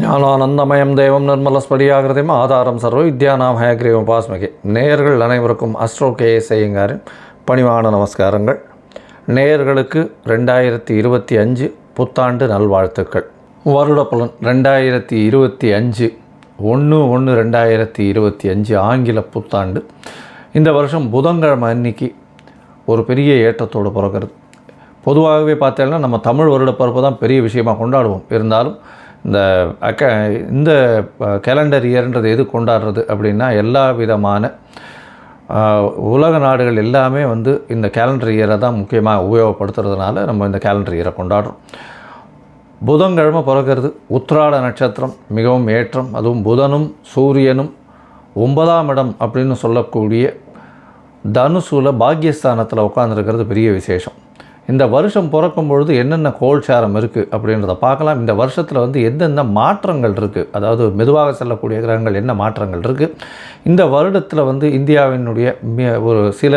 ஞானானந்தமயம் தேவம் நிர்மலஸ்படியாகிருதியும் ஆதாரம் சர்வ வித்யானாம் ஹயக்ரீவம் பாஸ்மகே. நேயர்கள் அனைவருக்கும் அஸ்ட்ரோ கேஎஸ் ஐயங்காரின் பணிவான நமஸ்காரங்கள். நேயர்களுக்கு 2025 புத்தாண்டு நல்வாழ்த்துக்கள். வருட பலன் 2025 1/1/2025 ஆங்கில புத்தாண்டு. இந்த வருஷம் புதன்கிழமை அன்னைக்கு ஒரு பெரிய ஏற்றத்தோடு பிறக்கிறது. பொதுவாகவே பார்த்தீங்கன்னா நம்ம தமிழ் வருடப்பிறப்பு தான் பெரிய விஷயமாக கொண்டாடுவோம். இருந்தாலும் இந்த கேலண்டர் இயர்ன்றது எது கொண்டாடுறது அப்படின்னா, எல்லா விதமான உலக நாடுகள் எல்லாமே இந்த கேலண்டர் இயரை தான் முக்கியமாக உபயோகப்படுத்துறதுனால நம்ம இந்த கேலண்டர் இயரை கொண்டாடுறோம். புதன்கிழமை பிறக்கிறது. உத்திராட நட்சத்திரம் மிகவும் ஏற்றம். அதுவும் புதனும் சூரியனும் 9ஆம் இடம் அப்படின்னு சொல்லக்கூடிய தனுசுல பாக்யஸ்தானத்தில் உட்காந்துருக்கிறது பெரிய விசேஷம். இந்த வருஷம் பிறக்கும் பொழுது என்னென்ன கோல்சாரம் இருக்குது அப்படின்றத பார்க்கலாம். இந்த வருஷத்தில் எந்தெந்த மாற்றங்கள் இருக்குது, அதாவது மெதுவாக செல்லக்கூடிய கிரகங்கள் என்ன மாற்றங்கள் இருக்குது, இந்த வருடத்தில் இந்தியாவினுடைய ஒரு சில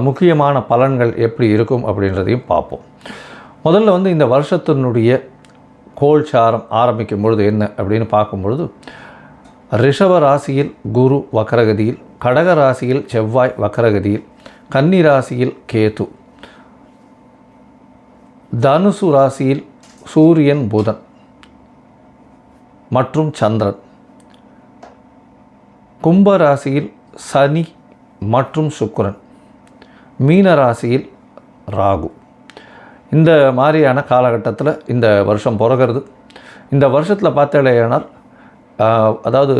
முக்கியமான பலன்கள் எப்படி இருக்கும் அப்படின்றதையும் பார்ப்போம். முதல்ல இந்த வருஷத்தினுடைய கோல்சாரம் ஆரம்பிக்கும் பொழுது என்ன அப்படின்னு பார்க்கும்பொழுது, ரிஷப ராசியில் குரு வக்கரகதியில், கடக ராசியில் செவ்வாய் வக்கரகதியில், கன்னி ராசியில் கேது, தனுசு ராசியில் சூரியன் புதன் மற்றும் சந்திரன், கும்ப ராசியில் சனி மற்றும் சுக்கிரன், மீன ராசியில் ராகு. இந்த மாதிரியான காலகட்டத்தில் இந்த வருஷம் பிறக்கிறது. இந்த வருஷத்தில் பார்த்தேனால் அதாவது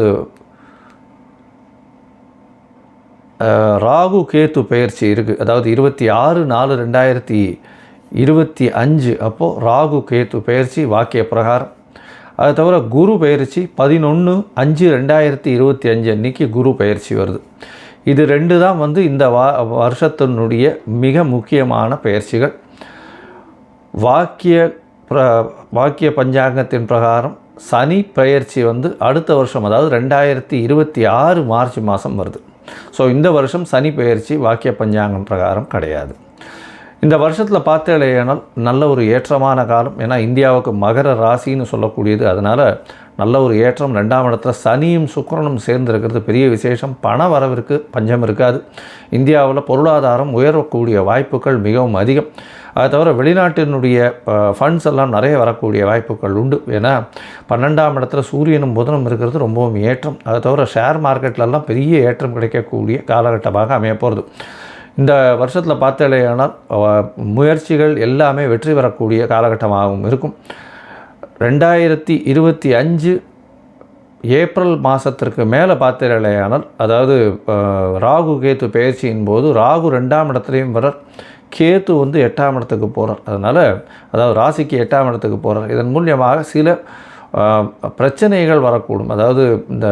ராகு கேத்து பெயர்ச்சி இருக்குது. அதாவது 26/4/2025 அப்போது ராகு கேத்து பெயர்ச்சி வாக்கிய பிரகாரம். அதை தவிர குரு பெயர்ச்சி 11/5/2025 அன்றைக்கி குரு பெயர்ச்சி வருது. இது ரெண்டு தான் இந்த வருஷத்தினுடைய மிக முக்கியமான பெயர்ச்சிகள். வாக்கிய பஞ்சாங்கத்தின் பிரகாரம் சனி பெயர்ச்சி அடுத்த வருஷம், அதாவது 2026 மார்ச் மாதம் வருது. ஸோ இந்த வருஷம் சனி பெயர்ச்சி வாக்கிய பஞ்சாங்கம் பிரகாரம் கிடையாது. இந்த வருஷத்தில் பார்த்தேனால் நல்ல ஒரு ஏற்றமான காலம். ஏன்னா இந்தியாவுக்கு மகர ராசின்னு சொல்லக்கூடியது, அதனால் நல்ல ஒரு ஏற்றம். 2ஆம் இடத்துல சனியும் சுக்கிரனும் சேர்ந்துருக்கிறது பெரிய விசேஷம். பண வரவிற்கு பஞ்சம் இருக்காது. இந்தியாவில் பொருளாதாரம் உயரக்கூடிய வாய்ப்புகள் மிகவும் அதிகம். அதை தவிர வெளிநாட்டினுடைய ஃபண்ட்ஸ் எல்லாம் நிறைய வரக்கூடிய வாய்ப்புகள் உண்டு. ஏன்னா 12ஆம் இடத்துல சூரியனும் புதனும் இருக்கிறது ரொம்பவும் ஏற்றம். அதை தவிர ஷேர் மார்க்கெட்லலாம் பெரிய ஏற்றம் கிடைக்கக்கூடிய காலகட்டமாக அமைய போகிறது. இந்த வருஷத்தில் பார்த்தேனால் முயற்சிகள் எல்லாமே வெற்றி பெறக்கூடிய காலகட்டமாகவும் இருக்கும். 2025 ஏப்ரல் மாதத்திற்கு மேலே பார்த்தேனால், அதாவது ராகு கேத்து பெயர்ச்சியின் போது ராகு 2ஆம் இடத்துலையும் வரார், கேத்து 8ஆம் இடத்துக்கு போகிறார். அதனால் அதாவது ராசிக்கு 8ஆம் இடத்துக்கு போகிறார். இதன் மூலியமாக சில பிரச்சனைகள் வரக்கூடும். அதாவது இந்த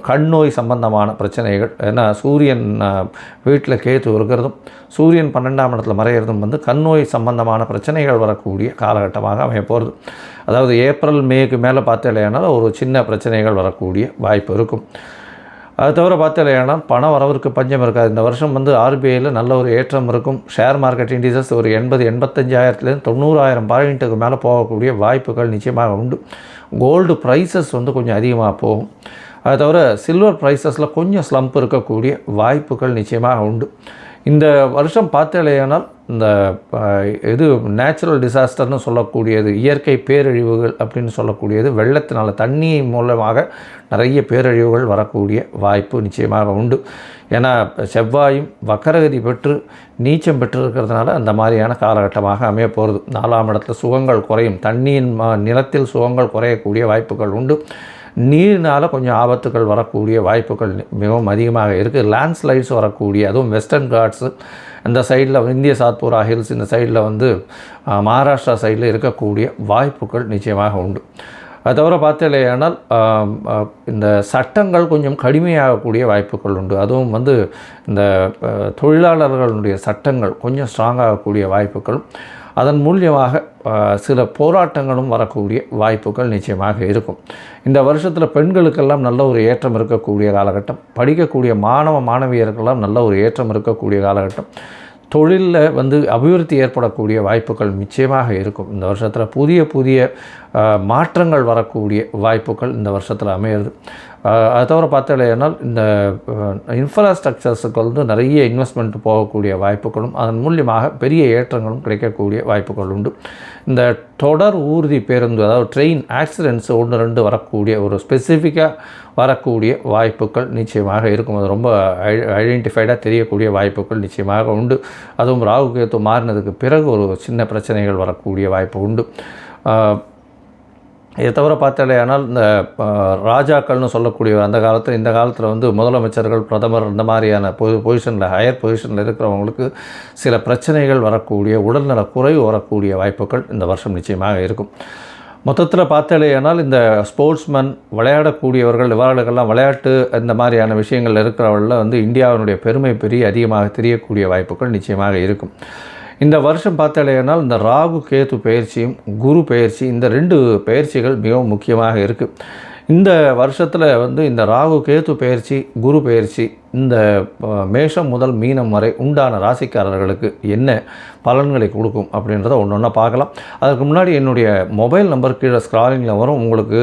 கண் நோய் சம்பந்தமான பிரச்சனைகள். ஏன்னா சூரியன் வீட்டில் கேத்து இருக்கிறதும் சூரியன் 12ஆம் இடத்துல மறையிறதும் கண் நோய் சம்பந்தமான பிரச்சனைகள் வரக்கூடிய காலகட்டமாக அமைய போகிறது. அதாவது ஏப்ரல் மேக்கு மேலே பார்த்தேனால் ஒரு சின்ன பிரச்சனைகள் வரக்கூடிய வாய்ப்பு இருக்கும். அது தவிர பார்த்தேனால் பண வரவிற்கு பஞ்சம் இருக்காது. இந்த வருஷம் ஆர்பிஐயில் நல்ல ஒரு ஏற்றம் இருக்கும். ஷேர் மார்க்கெட் இண்டிசஸ் ஒரு 80-85,000 90,000 பாயிண்ட்டுக்கு மேலே போகக்கூடிய வாய்ப்புகள் நிச்சயமாக உண்டு. கோல்டு ப்ரைஸஸ் கொஞ்சம் அதிகமாக போகும். அது தவிர சில்வர் ப்ரைஸஸில் கொஞ்சம் ஸ்லம்ப் இருக்கக்கூடிய வாய்ப்புகள் நிச்சயமாக உண்டு. இந்த வருஷம் பார்த்தேனால் இந்த இது நேச்சுரல் டிசாஸ்டர்னு சொல்லக்கூடியது, இயற்கை பேரழிவுகள் அப்படின்னு சொல்லக்கூடியது, வெள்ளத்தினால் தண்ணி மூலமாக நிறைய பேரழிவுகள் வரக்கூடிய வாய்ப்பு நிச்சயமாக உண்டு. ஏன்னா செவ்வாயும் வக்கரகதி பெற்று நீச்சம் பெற்றிருக்கிறதுனால அந்த மாதிரியான காலகட்டமாக அமைய போகிறது. 4ஆம் இடத்துல சுகங்கள் குறையும். தண்ணியின் நிலத்தில் சுகங்கள் குறையக்கூடிய வாய்ப்புகள் உண்டு. நீரினால் கொஞ்சம் ஆபத்துகள் வரக்கூடிய வாய்ப்புகள் மிகவும் அதிகமாக இருக்குது. லேண்ட்ஸ்லைட்ஸ் வரக்கூடிய, அதுவும் வெஸ்டர்ன் காட்ஸு இந்த சைடில் இந்திய சாத்பூரா ஹில்ஸ் இந்த சைடில் மகாராஷ்டிரா சைடில் இருக்கக்கூடிய வாய்ப்புகள் நிச்சயமாக உண்டு. அது தவிர பார்த்தேனால் இந்த சட்டங்கள் கொஞ்சம் கடுமையாகக்கூடிய வாய்ப்புகள் உண்டு. அதுவும் இந்த தொழிலாளர்களுடைய சட்டங்கள் கொஞ்சம் ஸ்ட்ராங்காகக்கூடிய வாய்ப்புகளும், அதன் மூலியமாக சில போராட்டங்களும் வரக்கூடிய வாய்ப்புகள் நிச்சயமாக இருக்கும். இந்த வருஷத்தில் பெண்களுக்கெல்லாம் நல்ல ஒரு ஏற்றம் இருக்கக்கூடிய காலகட்டம். படிக்கக்கூடிய மாணவ மாணவியர்களெல்லாம் நல்ல ஒரு ஏற்றம் இருக்கக்கூடிய காலகட்டம். தொழிலில் அபிவிருத்தி ஏற்படக்கூடிய வாய்ப்புகள் நிச்சயமாக இருக்கும். இந்த வருஷத்தில் புதிய மாற்றங்கள் வரக்கூடிய வாய்ப்புகள் இந்த வருஷத்தில் அமையிறது. அது தவிர பார்த்தாலேனால் இந்த இன்ஃப்ராஸ்ட்ரக்சர்ஸுக்கு வந்து நிறைய இன்வெஸ்ட்மெண்ட் போகக்கூடிய வாய்ப்புகளும் அதன் மூலியமாக பெரிய ஏற்றங்களும் கிடைக்கக்கூடிய வாய்ப்புகள் உண்டு. இந்த தொடர் ஊர்தி பேருந்து, அதாவது ட்ரெயின் ஆக்சிடென்ட்ஸ் 1-2 வரக்கூடிய ஒரு ஸ்பெசிஃபிக்காக வரக்கூடிய வாய்ப்புகள் நிச்சயமாக இருக்கும். அது ரொம்ப ஐடென்டிஃபைடாக தெரியக்கூடிய வாய்ப்புகள் நிச்சயமாக உண்டு. அதுவும் ராகு கேது மாறினதுக்கு பிறகு ஒரு சின்ன பிரச்சனைகள் வரக்கூடிய வாய்ப்பு உண்டு. இதை தவிர பார்த்தாலே ஆனால் இந்த ராஜாக்கள்னு சொல்லக்கூடிய அந்த காலத்தில், இந்த காலத்தில் வந்து முதலமைச்சர்கள், பிரதமர் இந்த மாதிரியான பொசிஷனில் ஹையர் பொசிஷனில் இருக்கிறவங்களுக்கு சில பிரச்சனைகள் வரக்கூடிய, உடல்நல குறைவு வரக்கூடிய வாய்ப்புகள் இந்த வருஷம் நிச்சயமாக இருக்கும். மொத்தத்தில் பார்த்தாலேயானால் இந்த ஸ்போர்ட்ஸ்மேன், விளையாடக்கூடியவர்கள், இவர்களுக்கெல்லாம் விளையாட்டு இந்த மாதிரியான விஷயங்கள் இருக்கிறவங்களில் வந்து இந்தியாவினுடைய பெருமை அதிகமாக தெரியக்கூடிய வாய்ப்புகள் நிச்சயமாக இருக்கும். இந்த வருஷம் பார்த்தாலேனால் இந்த ராகு கேது பயிற்சியும் குரு பயிற்சி, இந்த 2 பயிற்சிகள் மிகவும் முக்கியமாக இருக்குது. இந்த வருஷத்தில் வந்து இந்த ராகு கேது பயிற்சி, குரு பயிற்சி இந்த மேஷம் முதல் மீனம் வரை உண்டான ராசிக்காரர்களுக்கு என்ன பலன்களை கொடுக்கும் அப்படின்றத ஒன்று பார்க்கலாம். அதுக்கு முன்னாடி என்னுடைய மொபைல் நம்பர் கீழே ஸ்க்ராலிங்கில் வரும். உங்களுக்கு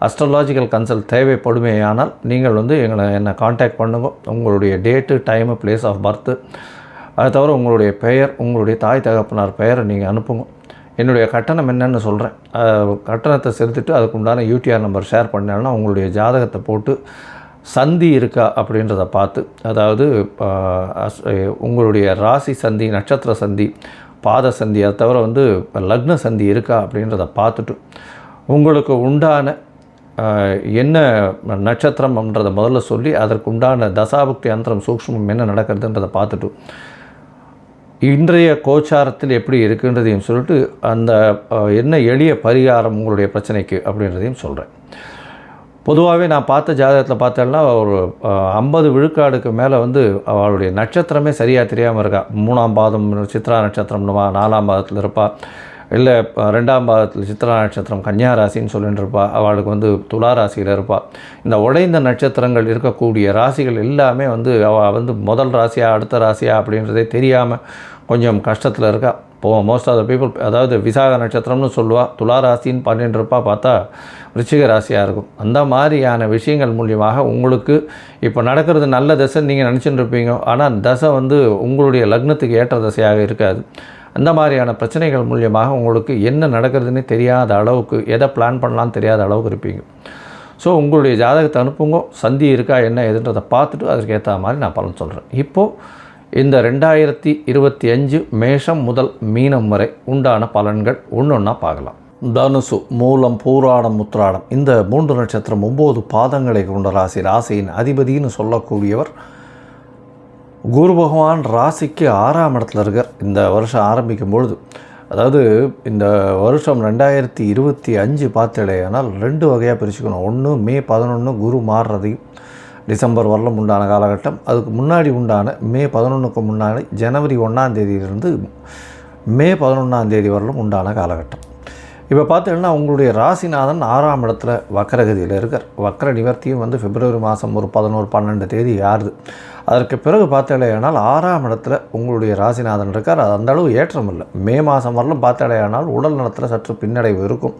அஸ்ட்ராலாஜிக்கல் கன்சல்ட் தேவைப்படுமேயானால் நீங்கள் வந்து என்னை காண்டாக்ட் பண்ணுங்க. உங்களுடைய date, time, place of birth, அது தவிர உங்களுடைய பெயர், உங்களுடைய தாய் தகப்பனார் பெயரை நீங்கள் அனுப்புங்க. என்னுடைய கட்டணம் என்னென்னு சொல்கிறேன். கட்டணத்தை செலுத்திட்டு அதுக்கு உண்டான UTR நம்பர் ஷேர் பண்ணாலும் உங்களுடைய ஜாதகத்தை போட்டு சந்தி இருக்கா அப்படின்றத பார்த்து, அதாவது உங்களுடைய ராசி சந்தி, நட்சத்திர சந்தி, பாத சந்தி, அதை தவிர வந்து லக்ன சந்தி இருக்கா அப்படின்றத பார்த்துட்டு உங்களுக்கு உண்டான என்ன நட்சத்திரம்ன்றதை முதல்ல சொல்லி அதற்கு உண்டான தசாபுக்தி அந்தரம் சூக்ஷ்மம் என்ன நடக்கிறதுன்றதை பார்த்துட்டு இன்றைய கோச்சாரத்தில் எப்படி இருக்குன்றதையும் சொல்லிட்டு அந்த என்ன எளிய பரிகாரம் உங்களுடைய பிரச்சனைக்கு அப்படின்றதையும் சொல்கிறேன். பொதுவாகவே நான் பார்த்த ஜாதகத்தில் பார்த்தேன்னா ஒரு 50 விழுக்காடுக்கு மேலே வந்து அவளுடைய நட்சத்திரமே சரியாக தெரியாமல் இருக்கா. 3ஆம் பாதம் சித்ரா நட்சத்திரம்னுவா, 4ஆம் பாதத்தில் இருப்பாள், இல்லை 2ஆம் பாதத்தில் சித்ரா நட்சத்திரம் கன்னியா ராசின்னு சொல்லிட்டு இருப்பாள், அவளுக்கு வந்து துலா ராசியில் இருப்பாள். இந்த உடைந்த நட்சத்திரங்கள் இருக்கக்கூடிய ராசிகள் எல்லாமே வந்து அவள் வந்து முதல் ராசியா அடுத்த ராசியா அப்படின்றதே தெரியாமல் கொஞ்சம் கஷ்டத்தில் இருக்கா. மோஸ்ட் ஆஃப் த பீப்புள், அதாவது விசாக நட்சத்திரம்னு சொல்லுவாள், துலா ராசின்னு பண்ணிட்டு இருப்பா, பார்த்தா விருச்சிக ராசியாக இருக்கும். அந்த மாதிரியான விஷயங்கள் மூலியமாக உங்களுக்கு இப்போ நடக்கிறது நல்ல தசைன்னு நீங்கள் நினச்சிட்டு இருப்பீங்க. ஆனால் தசை வந்து உங்களுடைய லக்னத்துக்கு ஏற்ற தசையாக இருக்காது. அந்த மாதிரியான பிரச்சனைகள் மூலியமாக உங்களுக்கு என்ன நடக்கிறதுன்னு தெரியாத அளவுக்கு, எதை பிளான் பண்ணலான்னு தெரியாத அளவுக்கு இருப்பீங்க. ஸோ உங்களுடைய ஜாதகத்தை அனுப்புங்க, சந்தி இருக்கா என்ன எதுன்றதை பார்த்துட்டு அதற்கு ஏற்ற மாதிரி நான் பலன் சொல்கிறேன். இப்போது இந்த 2025 மேஷம் முதல் மீனம் வரை உண்டான பலன்கள் ஒன்றா பார்க்கலாம். தனுசு, மூலம், பூராடம், உத்திராடம் இந்த 3 நட்சத்திரம் 9 பாதங்களை கொண்ட ராசி. ராசியின் அதிபதினு சொல்லக்கூடியவர் குரு பகவான். ராசிக்கு 6ஆம் இடத்துல இருக்கார் இந்த வருஷம் ஆரம்பிக்கும் பொழுது. அதாவது இந்த வருஷம் 2025 பார்த்தேனால் 2 வகையாக பிரிச்சுக்கணும். ஒன்று மே 11 குரு மாறுறதையும் டிசம்பர் வரலும் உண்டான காலகட்டம். அதுக்கு முன்னாடி உண்டான மே 11க்கு முன்னாடி ஜனவரி 1ஆம் தேதியிலிருந்து மே 11ஆம் தேதி வரலும் உண்டான காலகட்டம். இப்போ பார்த்தீங்கன்னா உங்களுடைய ராசிநாதன் 6ஆம் இடத்துல வக்கரகதியில் இருக்கார். வக்கர நிவர்த்தியும் வந்து பிப்ரவரி மாதம் ஒரு 11-12 தேதி ஆறுது. அதற்கு பிறகு பார்த்தாலேயானால் 6ஆம் இடத்துல உங்களுடைய ராசிநாதன் இருக்கார். அது அந்தளவு ஏற்றம் இல்லை. மே மாதம் வரலும் பார்த்தாலேயானால் உடல் நலத்தில் சற்று பின்னடைவு இருக்கும்.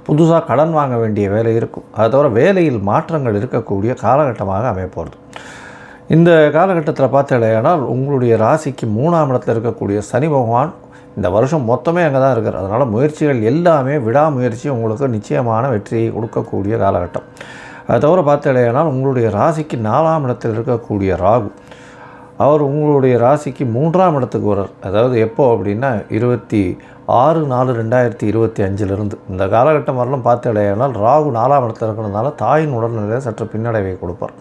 புதுசாக கடன் வாங்க வேண்டிய வேலை இருக்கும். அதை தவிர வேலையில் மாற்றங்கள் இருக்கக்கூடிய காலகட்டமாக அமையப்போகிறது. இந்த காலகட்டத்தில் பார்த்தாலேயானால் உங்களுடைய ராசிக்கு 3ஆம் இடத்துல இருக்கக்கூடிய சனி பகவான் இந்த வருஷம் மொத்தமே அங்கே தான் இருக்கார். அதனால் முயற்சிகள் எல்லாமே விடாமுயற்சி உங்களுக்கு நிச்சயமான வெற்றியை கொடுக்கக்கூடிய காலகட்டம். அதை தவிர பார்த்தாலேயானால் உங்களுடைய ராசிக்கு 4ஆம் இடத்தில் இருக்கக்கூடிய ராகு, அவர் உங்களுடைய ராசிக்கு 3ஆம் இடத்துக்கு வர்றார். அதாவது எப்போ அப்படின்னா 26/4/2025 இந்த காலகட்டம் வரலாம் பார்த்தாலேயானால் ராகு 4ஆம் இடத்தில் இருக்கிறதுனால தாயின் உடல்நிலையை சற்று பின்னடைவை கொடுப்பார்.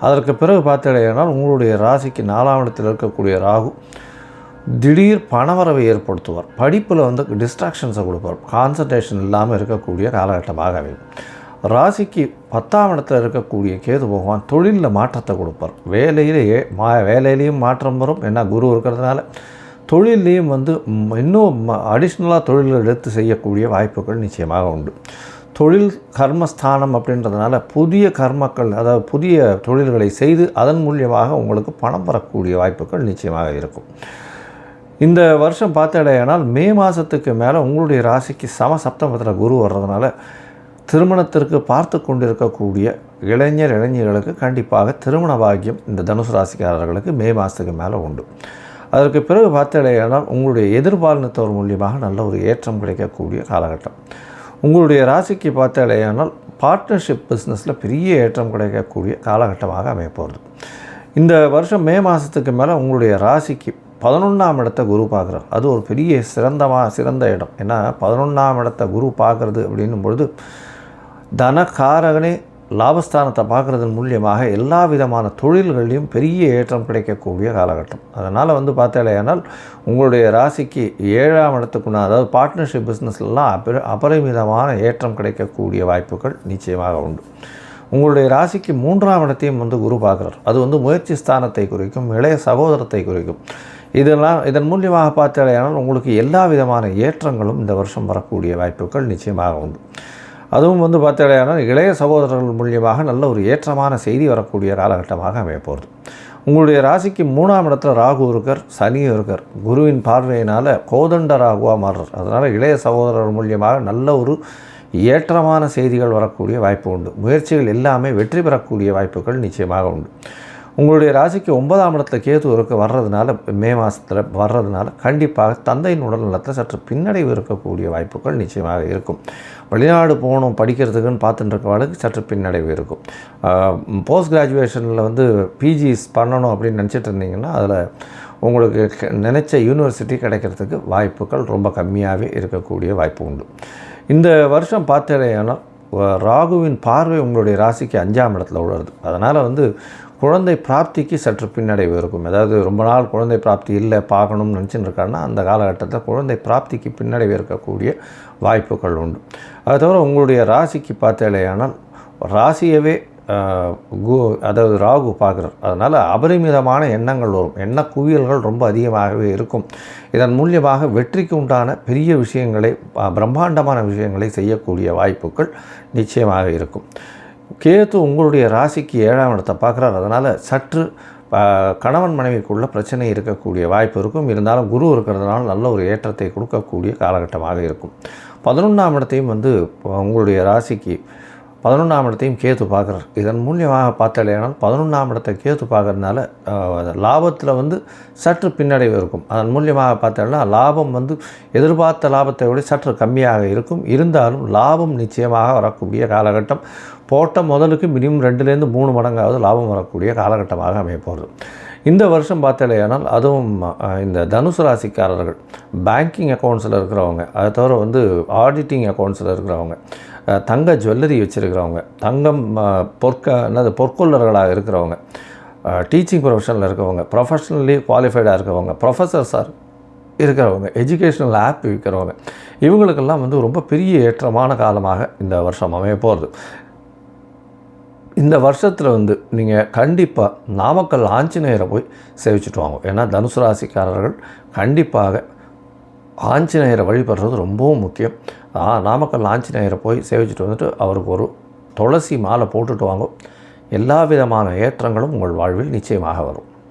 அதற்கு பிறகு பார்த்தாலேயானால் உங்களுடைய ராசிக்கு 4ஆம் இடத்தில் இருக்கக்கூடிய ராகு திடீர் பணவரவை ஏற்படுத்துவார். படிப்பில் வந்து டிஸ்ட்ராக்ஷன்ஸை கொடுப்பார். கான்சன்ட்ரேஷன் இல்லாமல் இருக்கக்கூடிய காலகட்டமாகவே. ராசிக்கு 10ஆம் இடத்துல இருக்கக்கூடிய கேது பகவான் தொழிலில் மாற்றத்தை கொடுப்பார். வேலையிலையும் மாற்றம் வரும். ஏன்னா குரு இருக்கிறதுனால தொழிலையும் வந்து இன்னும் அடிஷ்னலாக தொழில்கள் எடுத்து செய்யக்கூடிய வாய்ப்புகள் நிச்சயமாக உண்டு. தொழில் கர்மஸ்தானம் அப்படின்றதுனால புதிய கர்மக்கள், அதாவது புதிய தொழில்களை செய்து அதன் மூலியமாக உங்களுக்கு பணம் வரக்கூடிய வாய்ப்புகள் நிச்சயமாக இருக்கும். இந்த வருஷம் பார்த்தாலேயானால் மே மாதத்துக்கு மேலே உங்களுடைய ராசிக்கு சப்தமத்தில் குரு வர்றதுனால திருமணத்திற்கு பார்த்து கொண்டிருக்கக்கூடிய இளைஞர்களுக்கு கண்டிப்பாக திருமண பாக்கியம் இந்த தனுசு ராசிக்காரர்களுக்கு மே மாதத்துக்கு மேலே உண்டு. அதற்கு பிறகு பார்த்தாலேயானால் உங்களுடைய எதிர்பாலினத்தவர் மூலியமாக நல்ல ஒரு ஏற்றம் கிடைக்கக்கூடிய காலகட்டம். உங்களுடைய ராசிக்கு பார்த்தாலேயானால் பார்ட்னர்ஷிப் பிஸ்னஸில் பெரிய ஏற்றம் கிடைக்கக்கூடிய காலகட்டமாக அமையப்போகிறது. இந்த வருஷம் மே மாதத்துக்கு மேலே உங்களுடைய ராசிக்கு 11ஆம் இடத்தை குரு பார்க்குறார். அது ஒரு பெரிய சிறந்த இடம். ஏன்னா 11ஆம் இடத்தை குரு பார்க்குறது அப்படின்னும் பொழுது தனக்காரகனே லாபஸ்தானத்தை பார்க்குறதன் மூலியமாக எல்லா விதமான தொழில்கள்லையும் பெரிய ஏற்றம் கிடைக்கக்கூடிய காலகட்டம். அதனால் பார்த்தாலேயானால் உங்களுடைய ராசிக்கு 7ஆம் இடத்துக்குன்னா, அதாவது பார்ட்னர்ஷிப் பிஸ்னஸ்லாம் அபரிமிதமான ஏற்றம் கிடைக்கக்கூடிய வாய்ப்புகள் நிச்சயமாக உண்டு. உங்களுடைய ராசிக்கு 3ஆம் இடத்தையும் குரு பார்க்குறார். அது முயற்சி ஸ்தானத்தை குறிக்கும், இளைய சகோதரத்தை குறிக்கும். இதன் மூலியமாக பார்த்தாலேயானால் உங்களுக்கு எல்லா விதமான ஏற்றங்களும் இந்த வருஷம் வரக்கூடிய வாய்ப்புகள் நிச்சயமாக உண்டு. அதுவும் பார்த்தாலேயானால் இளைய சகோதரர்கள் மூலியமாக நல்ல ஒரு ஏற்றமான செய்தி வரக்கூடிய காலகட்டமாக அமையப்போகிறது. உங்களுடைய ராசிக்கு 3ஆம் இடத்துல ராகு இருக்கார், சனியும் இருக்கார். குருவின் பார்வையினால் கோதண்ட ராகுவாக மாறுறார். அதனால் இளைய சகோதரர் மூலியமாக நல்ல ஒரு ஏற்றமான செய்திகள் வரக்கூடிய வாய்ப்பு உண்டு. முயற்சிகள் எல்லாமே வெற்றி பெறக்கூடிய வாய்ப்புகள் நிச்சயமாக உண்டு. உங்களுடைய ராசிக்கு 9ஆம் இடத்துல கேது வர்றதுனால மே மாதத்தில் வர்றதுனால கண்டிப்பாக தந்தையின் உடல்நலத்தில் சற்று பின்னடைவு இருக்கக்கூடிய வாய்ப்புகள் நிச்சயமாக இருக்கும். வெளிநாடு போகணும் படிக்கிறதுக்குன்னு பார்த்துட்டு இருக்கவளுக்கு சற்று பின்னடைவு இருக்கும். போஸ்ட் கிராஜுவேஷனில் பிஜிஸ் பண்ணணும் அப்படின்னு நினச்சிட்டு இருந்தீங்கன்னா அதில் உங்களுக்கு நினச்ச யூனிவர்சிட்டி கிடைக்கிறதுக்கு வாய்ப்புகள் ரொம்ப கம்மியாகவே இருக்கக்கூடிய வாய்ப்பு உண்டு. இந்த வருஷம் பார்த்தேனால் ராகுவின் பார்வை உங்களுடைய ராசிக்கு 5ஆம் இடத்துல உள்ளது. அதனால் குழந்தை பிராப்திக்கு சற்று பின்னடைவு இருக்கும். அதாவது ரொம்ப நாள் குழந்தை பிராப்தி இல்லை பார்க்கணும்னு நினச்சின்னு இருக்காருன்னா அந்த காலகட்டத்தில் குழந்தை பிராப்திக்கு பின்னடைவு இருக்கக்கூடிய வாய்ப்புகள் உண்டு. அது தவிர உங்களுடைய ராசிக்கு பார்த்தாலேயானால் ராசியவே அதாவது ராகு பார்க்குறார். அதனால் அபரிமிதமான எண்ணங்கள் வரும், எண்ண குவியல்கள் ரொம்ப அதிகமாகவே இருக்கும். இதன் மூலியமாக வெற்றிக்கு உண்டான பெரிய விஷயங்களை, பிரம்மாண்டமான விஷயங்களை செய்யக்கூடிய வாய்ப்புகள் நிச்சயமாக இருக்கும். கேது உங்களுடைய ராசிக்கு 7ஆம் இடத்தை பார்க்குறார். அதனால் சற்று கணவன் மனைவிக்குள்ள பிரச்சனை இருக்கக்கூடிய வாய்ப்பு இருக்கும். இருந்தாலும் குரு இருக்கிறதுனால நல்ல ஒரு ஏற்றத்தை கொடுக்கக்கூடிய காலகட்டமாக இருக்கும். 11ஆம் இடத்தையும் உங்களுடைய ராசிக்கு 11ஆம் இடத்தையும் கேது பார்க்குறார். இதன் மூலியமாக பார்த்தாலேனால் 11ஆம் இடத்தை கேது பார்க்குறதுனால லாபத்தில் சற்று பின்னடைவு இருக்கும். அதன் மூலியமாக பார்த்தாலேனா லாபம் எதிர்பார்த்த லாபத்தை விட சற்று கம்மியாக இருக்கும். இருந்தாலும் லாபம் நிச்சயமாக வரக்கூடிய காலகட்டம். போட்ட முதலுக்கு மினிமம் 2லேருந்து 3 மடங்காவது லாபம் வரக்கூடிய காலகட்டமாக அமையப்போகிறது. இந்த வருஷம் பார்த்தாலேயானால் அதுவும் இந்த தனுசு ராசிக்காரர்கள் பேங்கிங் அக்கௌண்ட்ஸில் இருக்கிறவங்க, அதை தவிர ஆடிட்டிங் அக்கௌண்ட்ஸில் இருக்கிறவங்க, தங்க ஜுவல்லரி வச்சுருக்கிறவங்க, தங்கம் பொற்கொள்ளர்களாக இருக்கிறவங்க, டீச்சிங் ப்ரொஃபஷனில் இருக்கிறவங்க, ப்ரொஃபஷ்னலி குவாலிஃபைடாக இருக்கிறவங்க, ப்ரொஃபஸர்ஸாக இருக்கிறவங்க, எஜுகேஷ்னல் ஆப் விற்கிறவங்க, இவங்களுக்கெல்லாம் ரொம்ப பெரிய ஏற்றமான காலமாக இந்த வருஷம் அமைய போகிறது. இந்த வருஷத்தில் நீங்கள் கண்டிப்பாக நாமக்கல் ஆஞ்சநேயரை போய் சேவிச்சுட்டு வாங்க. ஏன்னா தனுசு ராசிக்காரர்கள் கண்டிப்பாக ஆஞ்சநேயரை வழிபடுறது ரொம்பவும் முக்கியம். நாமக்கல் ஆஞ்சநேயரை போய் சேவிச்சுட்டு அவருக்கு ஒரு துளசி மாலை போட்டுட்டு வாங்க. எல்லா விதமான ஏற்றங்களும் உங்கள் வாழ்வில் நிச்சயமாக வரும்.